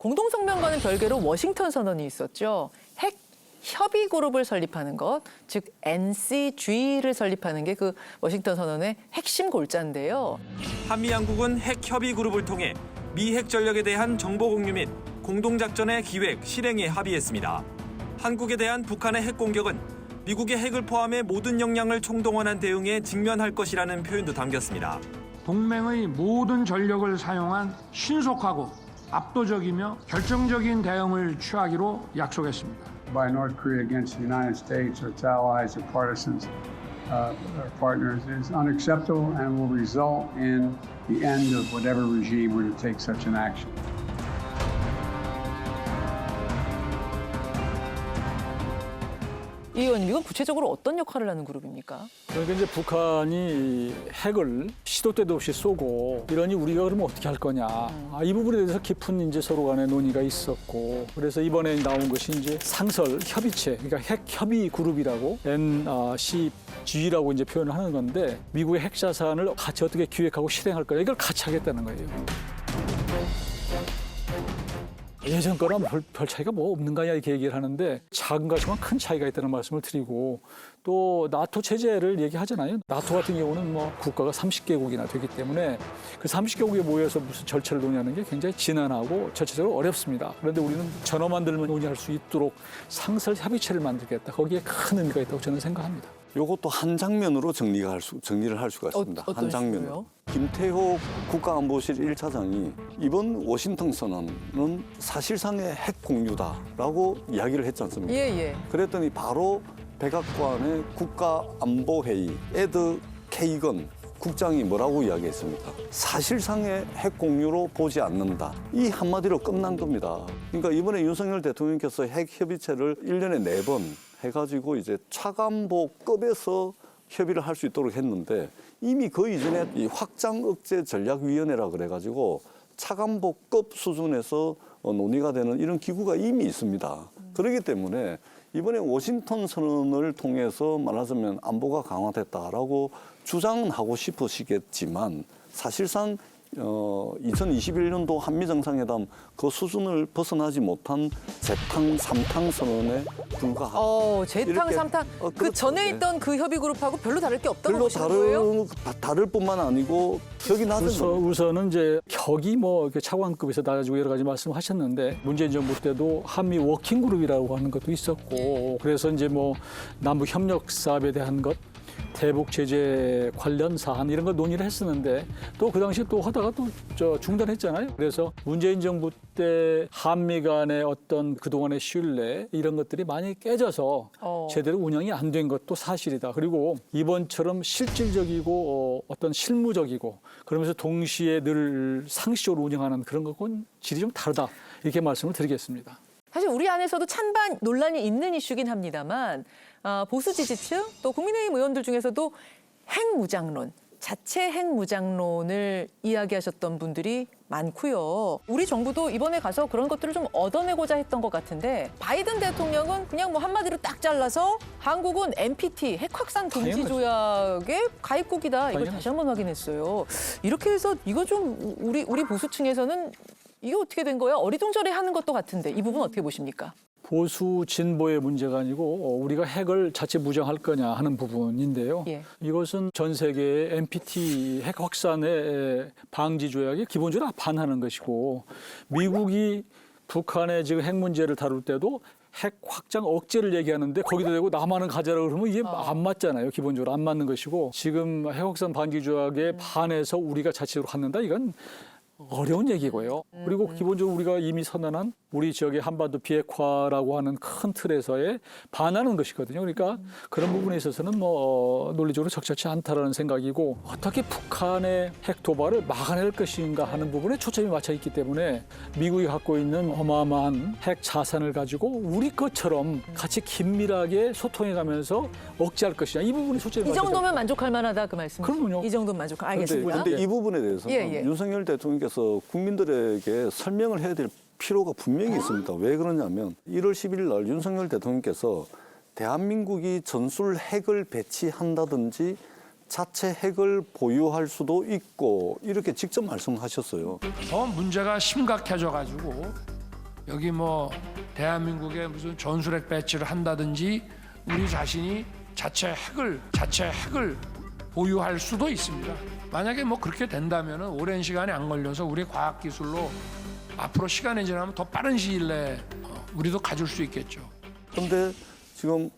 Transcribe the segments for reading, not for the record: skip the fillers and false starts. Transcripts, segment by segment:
공동성명과는 별개로 워싱턴 선언이 있었죠. 핵 협의 그룹을 설립하는 것, 즉 NCG를 설립하는 게 그 워싱턴 선언의 핵심 골자인데요. 한미 양국은 핵 협의 그룹을 통해 미 핵 전력에 대한 정보 공유 및 공동 작전의 기획, 실행에 합의했습니다. 한국에 대한 북한의 핵 공격은 미국의 핵을 포함해 모든 역량을 총동원한 대응에 직면할 것이라는 표현도 담겼습니다. 동맹의 모든 전력을 사용한 신속하고 압도적이며 결정적인 대응을 취하기로 약속했습니다. By North Korea against the United States or its allies or partisans or partners is unacceptable and will result in the end of whatever regime were to take such an action. 이 의원님, 이건 구체적으로 어떤 역할을 하는 그룹입니까? 그러니까 이제 북한이 핵을 시도 때도 없이 쏘고 이러니 우리가 그러면 어떻게 할 거냐. 이 부분에 대해서 깊은 이제 서로 간의 논의가 있었고 그래서 이번에 나온 것이 이제 상설 협의체, 그러니까 핵 협의 그룹이라고 NCG라고 이제 표현을 하는 건데 미국의 핵 자산을 같이 어떻게 기획하고 실행할 거냐 이걸 같이 하겠다는 거예요. 예전 거랑 별 차이가 뭐 없는가냐 이렇게 얘기를 하는데 작은 것이지만 큰 차이가 있다는 말씀을 드리고 또 나토 체제를 얘기하잖아요. 나토 같은 경우는 뭐 국가가 30개국이나 되기 때문에 그 30개국에 모여서 무슨 절차를 논의하는 게 굉장히 지난하고 절차적으로 어렵습니다. 그런데 우리는 전어만 들면 논의할 수 있도록 상설 협의체를 만들겠다. 거기에 큰 의미가 있다고 저는 생각합니다. 이것도 한 장면으로 정리를 할 수가 있습니다. 어떤 한 장면으로. 식으로요? 김태호 국가안보실 1차장이 이번 워싱턴 선언은 사실상의 핵 공유다라고 이야기를 했지 않습니까? 예. 그랬더니 바로 백악관의 국가안보회의 에드 케이건 국장이 뭐라고 이야기했습니까? 사실상의 핵 공유로 보지 않는다. 이 한마디로 끝난 겁니다. 그러니까 이번에 윤석열 대통령께서 핵 협의체를 1년에 4번 해가지고 이제 차관보급에서 협의를 할 수 있도록 했는데 이미 그 이전에 이 확장 억제 전략위원회라 그래가지고 차관보급 수준에서 논의가 되는 이런 기구가 이미 있습니다. 그렇기 때문에 이번에 워싱턴 선언을 통해서 말하자면 안보가 강화됐다라고 주장은 하고 싶으시겠지만 사실상 2021년도 한미 정상회담 그 수준을 벗어나지 못한 재탕, 삼탕 선언에 불과하다. 재탕, 삼탕. 그 그렇죠. 전에 있던 그 협의 그룹하고 별로 다를 게 없다고 별로 보시는 거예요? 다를 뿐만 아니고 격이 낮은 겁니다. 우선은 이제 격이 뭐 이렇게 차관급에서 낮아지고 여러 가지 말씀하셨는데 문재인 정부 때도 한미 워킹 그룹이라고 하는 것도 있었고 그래서 이제 뭐 남북 협력 사업에 대한 것 대북 제재 관련 사안 이런 거 논의를 했었는데 또 그 당시에 또 하다가 또 중단했잖아요. 그래서 문재인 정부 때 한미 간의 어떤 그동안의 신뢰 이런 것들이 많이 깨져서 제대로 운영이 안 된 것도 사실이다. 그리고 이번처럼 실질적이고 어떤 실무적이고 그러면서 동시에 늘 상시적으로 운영하는 그런 것과는 질이 좀 다르다. 이렇게 말씀을 드리겠습니다. 사실 우리 안에서도 찬반 논란이 있는 이슈긴 합니다만 보수 지지층 또 국민의힘 의원들 중에서도 핵무장론, 자체 핵무장론을 이야기하셨던 분들이 많고요. 우리 정부도 이번에 가서 그런 것들을 좀 얻어내고자 했던 것 같은데 바이든 대통령은 그냥 뭐 한마디로 딱 잘라서 한국은 NPT 핵확산 금지 조약의 가입국이다. 이걸 다시 한번 확인했어요. 이렇게 해서 이거 좀 우리 보수층에서는 이게 어떻게 된 거야? 어리둥절해하는 것도 같은데 이 부분 어떻게 보십니까? 보수 진보의 문제가 아니고 우리가 핵을 자체 무장할 거냐 하는 부분인데요. 예. 이것은 전 세계의 NPT 핵 확산의 방지 조약에 기본적으로 반하는 것이고 미국이 북한의 지금 핵 문제를 다룰 때도 핵 확장 억제를 얘기하는데 거기다 대고 남한은 가자라고 그러면 이게 안 맞잖아요. 기본적으로 안 맞는 것이고 지금 핵 확산 방지 조약에 반해서 우리가 자체적으로 갖는다 이건 어려운 얘기고요. 그리고 기본적으로 우리가 이미 선언한 우리 지역의 한반도 비핵화라고 하는 큰 틀에서의 반하는 것이거든요. 그러니까 그런 부분에 있어서는 뭐 논리적으로 적절치 않다라는 생각이고 어떻게 북한의 핵 도발을 막아낼 것인가 하는 부분에 초점이 맞춰 있기 때문에 미국이 갖고 있는 어마어마한 핵 자산을 가지고 우리 것처럼 같이 긴밀하게 소통해가면서 억제할 것이냐 이 부분에 초점이 이 맞춰. 정도면 만족할 만하다 그 말씀. 그럼요. 이 정도면 만족할. 알겠습니다. 근데 이 부분에 대해서는 예. 윤석열 대통령께서 국민들에게 설명을 해야 될 필요가 분명히 있습니다. 왜 그러냐면 1월 11일 날 윤석열 대통령께서 대한민국이 전술 핵을 배치한다든지 자체 핵을 보유할 수도 있고 이렇게 직접 말씀하셨어요. 더 문제가 심각해져가지고 여기 뭐 대한민국에 무슨 전술핵 배치를 한다든지 우리 자신이 자체 핵을 보유할 수도 있습니다. 만약에 뭐 그렇게 된다면은 오랜 시간이 안 걸려서 우리 과학 기술로 앞으로 시간이 지나면 더 빠른 시일 내에 우리도 가질 수 있겠죠. 근데 지금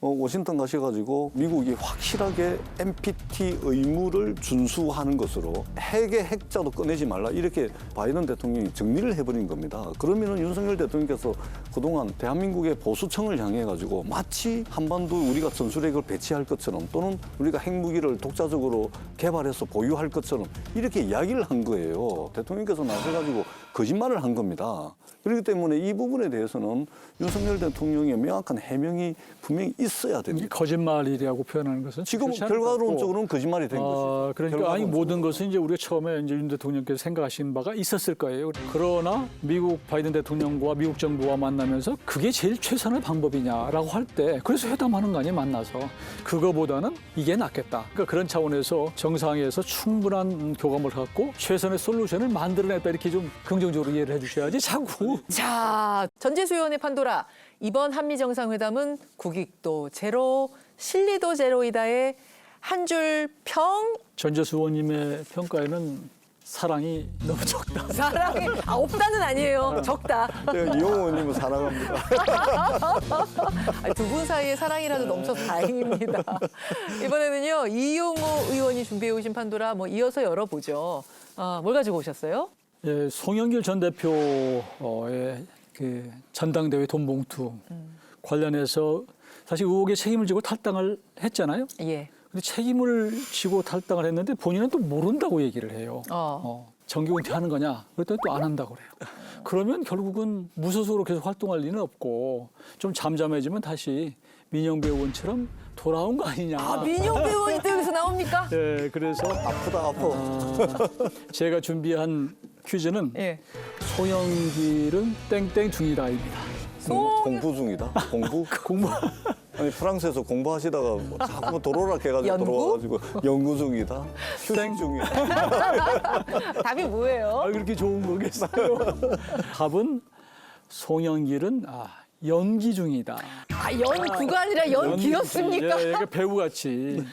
워싱턴 가셔가지고 미국이 확실하게 NPT 의무를 준수하는 것으로 핵의 핵자도 꺼내지 말라 이렇게 바이든 대통령이 정리를 해버린 겁니다. 그러면은 윤석열 대통령께서 그동안 대한민국의 보수층을 향해가지고 마치 한반도 우리가 전술핵을 배치할 것처럼 또는 우리가 핵무기를 독자적으로 개발해서 보유할 것처럼 이렇게 이야기를 한 거예요. 대통령께서 나서가지고 거짓말을 한 겁니다. 그렇기 때문에 이 부분에 대해서는 윤석열 대통령의 명확한 해명이 분명히 있어야 이게 됩니다. 거짓말이라고 표현하는 것은 지금 그렇지 않을 것 같고. 결과론적으로는 거짓말이 된 것이죠. 그러니까 아니 결과론적으로. 모든 것은 이제 우리가 처음에 이제 윤 대통령께서 생각하신 바가 있었을 거예요. 그러나 미국 바이든 대통령과 미국 정부와 만나면서 그게 제일 최선의 방법이냐라고 할 때 그래서 회담하는 거 아니에요, 만나서. 그거보다는 이게 낫겠다. 그러니까 그런 차원에서 정상회에서 충분한 교감을 갖고 최선의 솔루션을 만들어냈다 이렇게 좀 긍정적으로 이해를 해주셔야지 자꾸. 자, 전재수위원의 판도라. 이번 한미 정상회담은 국익도 제로, 실리도 제로이다의 한 줄 평. 전재수 의원님의 평가에는 사랑이 너무 적다. 사랑이 없다는 아니에요. 적다. 제가 이용호 의원님을 사랑합니다. 두 분 사이에 사랑이라도 넘쳐서 다행입니다. 이번에는요, 이용호 의원이 준비해 오신 판도라 뭐 이어서 열어보죠. 뭘 가지고 오셨어요? 예, 송영길 전 대표의 그 전당대회 돈봉투 관련해서 사실 의혹의 책임을 지고 탈당을 했잖아요. 예. 근데 책임을 지고 탈당을 했는데 본인은 또 모른다고 얘기를 해요. 정기 은퇴하는 거냐? 그랬더니 또 안 한다고 그래요. 그러면 결국은 무소속으로 계속 활동할 리는 없고 좀 잠잠해지면 다시 민영배 의원처럼 돌아온 거 아니냐. 민영배 의원이 또 여기서 나옵니까? 예, 그래서 아프다 아파. 제가 준비한 퀴즈는 예. 송영길은 땡땡중이다입니다. 공부 중이다. 공부? 공부. 아니 프랑스에서 공부하시다가 뭐 자꾸 도로락 해가지고 연구? 돌아와가지고 연구 중이다. 휴식 중이다. 답이 뭐예요? 그렇게 좋은 거겠어요. 답은 송영길은 연기 중이다. 연구가 아니라 연기였습니까? 예, 그러니까 배우같이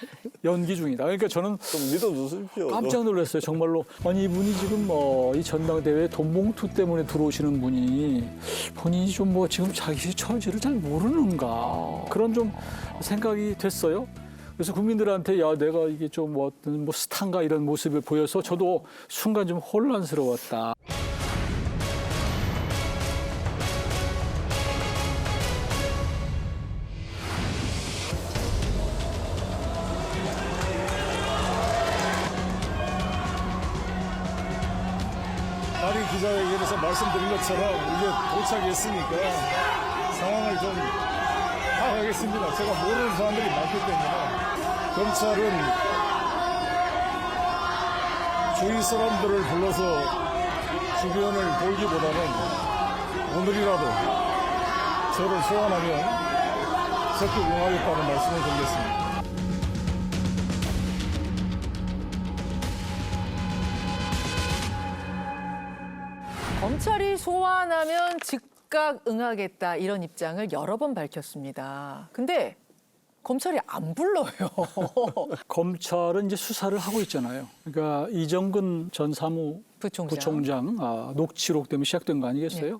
연기 중이다. 그러니까 저는 좀 믿어주십시오. 깜짝 놀랐어요. 정말로. 아니 이분이 지금 이 전당대회 돈봉투 때문에 들어오시는 분이 본인이 좀 지금 자기 처지를 잘 모르는가 그런 좀 생각이 됐어요. 그래서 국민들한테 야 내가 이게 좀 어떤 스타인가 이런 모습을 보여서 저도 순간 좀 혼란스러웠다. 발의 기자회견에서 말씀드린 것처럼 이제 도착했으니까 상황을 좀 파악하겠습니다. 제가 모르는 사람들이 많기 때문에 검찰은 주위 사람들을 불러서 주변을 돌기보다는 오늘이라도 저를 소환하면 적극 응하겠다는 말씀을 드리겠습니다. 검찰이 소환하면 즉각 응하겠다 이런 입장을 여러 번 밝혔습니다. 근데 검찰이 안 불러요. 검찰은 이제 수사를 하고 있잖아요. 그러니까 이정근 전 사무부총장 녹취록 때문에 시작된 거 아니겠어요?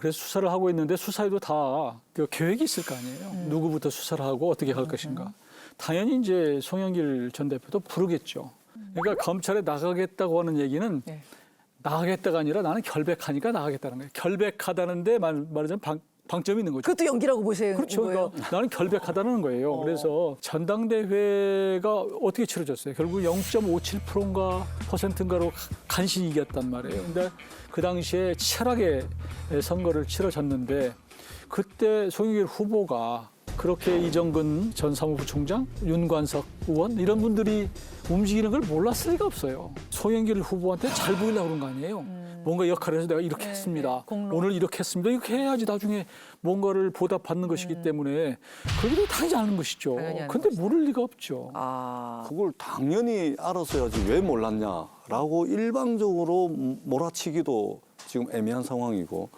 그래서 수사를 하고 있는데 수사에도 다 그 계획이 있을 거 아니에요. 누구부터 수사를 하고 어떻게 갈 것인가. 당연히 이제 송영길 전 대표도 부르겠죠. 그러니까 검찰에 나가겠다고 하는 얘기는 네. 나가겠다가 아니라 나는 결백하니까 나가겠다는 거예요. 결백하다는데 말하자면 방점이 있는 거죠. 그것도 연기라고 보세요. 그렇죠. 그러니까 나는 결백하다는 거예요. 그래서 전당대회가 어떻게 치러졌어요? 결국 0.57%인가 %인가로 간신히 이겼단 말이에요. 근데 그 당시에 치열하게 선거를 치러졌는데 그때 송영길 후보가 그렇게 이정근 전 사무부총장, 윤관석 의원 이런 분들이 움직이는 걸 몰랐을 리가 없어요. 송영길 후보한테 잘 보이려고 그런 거 아니에요. 뭔가 역할을 해서 내가 이렇게 했습니다. 공로. 오늘 이렇게 했습니다. 이렇게 해야지 나중에 뭔가를 보답받는 것이기 때문에 그게 당연히 않은 것이죠. 당연히 않은 근데 모를 리가 없죠. 그걸 당연히 알았어야지 왜 몰랐냐라고 일방적으로 몰아치기도 지금 애매한 상황이고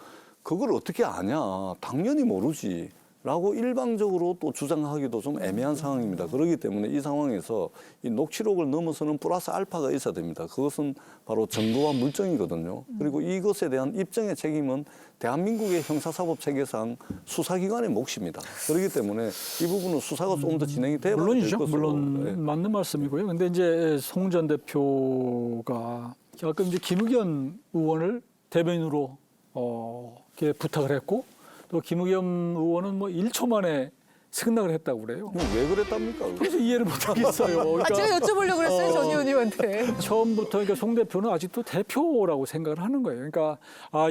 그걸 어떻게 아냐? 당연히 모르지. 라고 일방적으로 또 주장하기도 좀 애매한 상황입니다. 그렇기 때문에 이 상황에서 이 녹취록을 넘어서는 플러스 알파가 있어야 됩니다. 그것은 바로 증거와 물증이거든요. 그리고 이것에 대한 입증의 책임은 대한민국의 형사사법 체계상 수사기관의 몫입니다. 그렇기 때문에 이 부분은 수사가 좀 더 진행이 돼야 될 물론이죠. 것으로. 물론 네. 맞는 말씀이고요. 근데 이제 송 전 대표가 가끔 이제 김의겸 의원을 대변인으로 이렇게 부탁을 했고 또 김의겸 의원은 뭐 1초 만에 승낙을 했다고 그래요. 왜 그랬답니까? 그래서 이해를 못 하겠어요. 그러니까 제가 여쭤보려고 그랬어요, 전 의원님한테. 처음부터 그러니까 송 대표는 아직도 대표라고 생각을 하는 거예요. 그러니까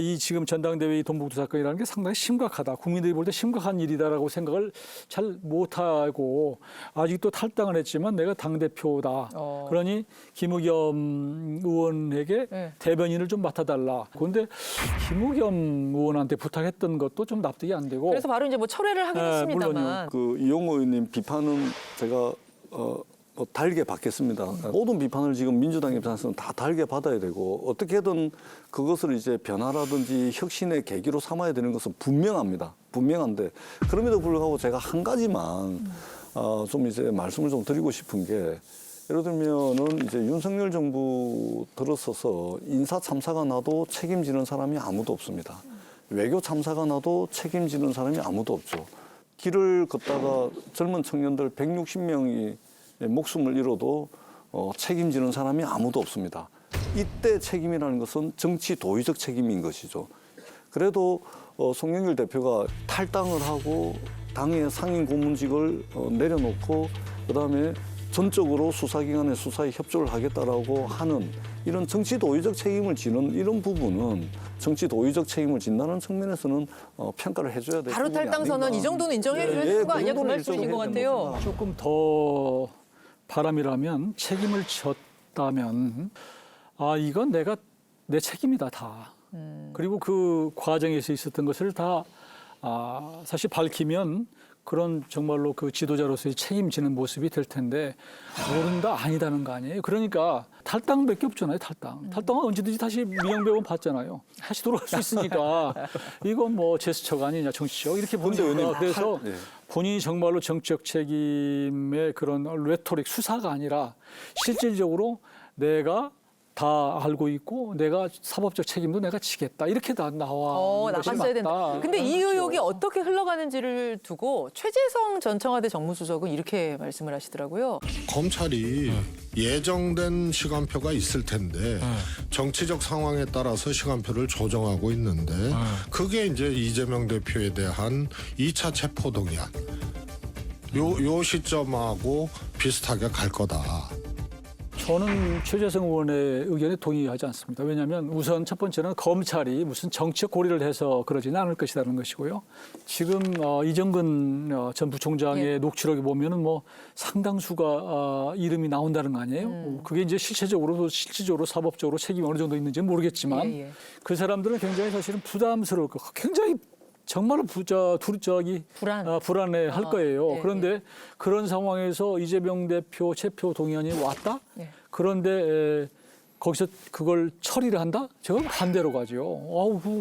이 지금 전당대회 돈봉투 사건이라는 게 상당히 심각하다. 국민들이 볼 때 심각한 일이다라고 생각을 잘 못하고 아직도 탈당을 했지만 내가 당대표다. 그러니 김의겸 의원에게 네. 대변인을 좀 맡아달라. 그런데 김의겸 의원한테 부탁했던 것도 좀 납득이 안 되고. 그래서 바로 이제 뭐 철회를 하긴 네, 했습니다만. 그 이용호 의원님 비판은 제가 뭐 달게 받겠습니다. 모든 비판을 지금 민주당 입장에서는 다 달게 받아야 되고 어떻게든 그것을 이제 변화라든지 혁신의 계기로 삼아야 되는 것은 분명합니다. 분명한데 그럼에도 불구하고 제가 한 가지만 좀 이제 말씀을 좀 드리고 싶은 게 예를 들면은 이제 윤석열 정부 들어서서 인사 참사가 나도 책임지는 사람이 아무도 없습니다. 외교 참사가 나도 책임지는 사람이 아무도 없죠. 길을 걷다가 젊은 청년들 160명이 목숨을 잃어도 책임지는 사람이 아무도 없습니다. 이때 책임이라는 것은 정치 도의적 책임인 것이죠. 그래도 송영길 대표가 탈당을 하고 당의 상임 고문직을 내려놓고 그다음에 전적으로 수사기관의 수사에 협조를 하겠다라고 하는 이런 정치 도의적 책임을 지는 이런 부분은 정치 도의적 책임을 진다는 측면에서는 평가를 해줘야 될 바로 부분이 탈당 선언 아닌가. 이 정도는 인정해 줘야 예, 되는 거 그 아니야? 그 정도는 말씀이신 것 인정해야 같아요. 조금 더 바람이라면 책임을 졌다면 이건 내가 내 책임이다 다. 그리고 그 과정에서 있었던 것을 다 사실 밝히면 그런 정말로 그 지도자로서의 책임지는 모습이 될 텐데 모른다 아니다는 거 아니에요. 그러니까 탈당밖에 없잖아요. 탈당은 언제든지 다시 민영배원 받잖아요. 다시 돌아갈 수 있으니까 이건 뭐 제스처가 아니냐 정치적 이렇게 근데 보니까 의원님, 그래서 예. 본인이 정말로 정치적 책임의 그런 레토릭 수사가 아니라 실질적으로 내가 다 알고 있고 내가 사법적 책임도 내가 지겠다 이렇게 다 나와 것이 나갔어야 된다. 맞다. 근데 이 그렇죠. 의혹이 어떻게 흘러가는지를 두고 최재성 전 청와대 정무수석은 이렇게 말씀을 하시더라고요. 검찰이 예정된 시간표가 있을 텐데 정치적 상황에 따라서 시간표를 조정하고 있는데 그게 이제 이재명 대표에 대한 2차 체포동의안 요 시점하고 비슷하게 갈 거다. 저는 최재성 의원의 의견에 동의하지 않습니다. 왜냐하면 우선 첫 번째는 검찰이 무슨 정치적 고리를 해서 그러지는 않을 것이라는 것이고요. 지금 이정근 전 부총장의 녹취록에 보면은 뭐 상당수가 이름이 나온다는 거 아니에요? 그게 이제 실질적으로 사법적으로 책임이 어느 정도 있는지는 모르겠지만 예. 그 사람들은 굉장히 사실은 부담스러울 거, 굉장히 정말로 불안해 할 거예요. 네, 그런데 그런 상황에서 이재명 대표 체포 동의안이 왔다? 네. 그런데 거기서 그걸 처리를 한다? 제가 반대로 가죠.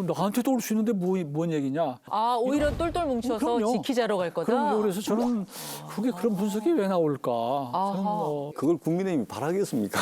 나한테도 올 수 있는데 뭔 얘기냐? 오히려 똘똘 뭉쳐서 그럼요. 지키자러 갈 거다. 그럼요. 그래서 저는 그게 그런 분석이 왜 나올까? 저는 그걸 국민의힘이 바라겠습니까?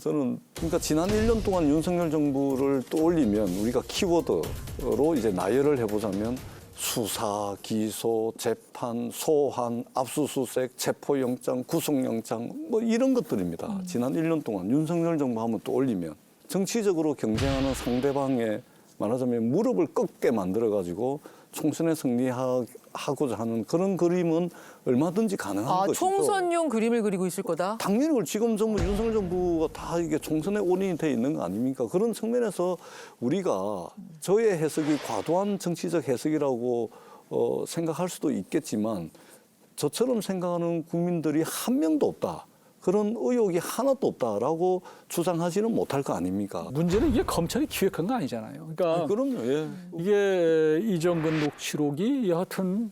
저는 그러니까 지난 1년 동안 윤석열 정부를 떠올리면 우리가 키워드로 이제 나열을 해보자면 수사, 기소, 재판, 소환, 압수수색, 체포영장, 구속영장 뭐 이런 것들입니다. 지난 1년 동안 윤석열 정부 하면 떠올리면 정치적으로 경쟁하는 상대방의 말하자면 무릎을 꺾게 만들어가지고 총선에 승리하고자 하는 그런 그림은 얼마든지 가능한 것이죠. 총선용 그림을 그리고 있을 거다. 당연히 그걸 지금 정부 윤석열 정부가 다 이게 총선에 올인이 돼 있는 거 아닙니까? 그런 측면에서 우리가 저의 해석이 과도한 정치적 해석이라고 생각할 수도 있겠지만 저처럼 생각하는 국민들이 한 명도 없다. 그런 의혹이 하나도 없다라고 주장하지는 못할 거 아닙니까? 문제는 이게 검찰이 기획한 거 아니잖아요. 그러니까 그럼요. 예. 이게 이정근 녹취록이 여하튼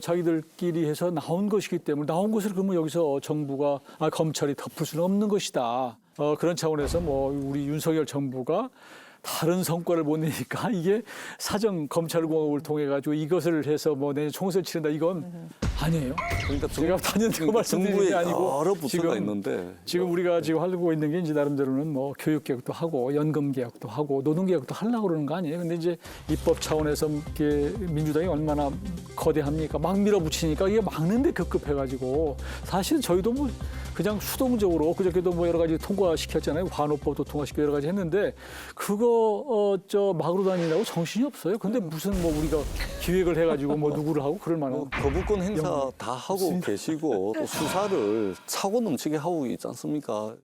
자기들끼리 해서 나온 것이기 때문에 나온 것을 그러면 여기서 정부가 검찰이 덮을 수는 없는 것이다. 그런 차원에서 뭐 우리 윤석열 정부가 다른 성과를 못 내니까 이게 사정 검찰공화국을 통해 가지고 이것을 해서 뭐 내년 총선 치른다 이건 아니에요. 그러니까 제가 단연코 말씀드리는 정부에 게 아니고 여러 부처가 지금 있는데 지금 우리가 지금 하고 있는 게 이제 나름대로는 뭐 교육 개혁도 하고 연금 개혁도 하고 노동 개혁도 하려고 그러는 거 아니에요. 근데 이제 입법 차원에서 이게 민주당이 얼마나 거대합니까? 막 밀어붙이니까 이게 막는데 급급해가지고 사실 저희도 뭐 그냥 수동적으로 그저께도 뭐 여러 가지 통과시켰잖아요. 관호법도 통과시키고 여러 가지 했는데 그거 저 막으로 다니려고 정신이 없어요. 근데 무슨 뭐 우리가 기획을 해가지고 뭐 누구를 하고 그럴 만한 뭐 거부권 행사 다 하고 계시고 또 수사를 차고 넘치게 하고 있지 않습니까?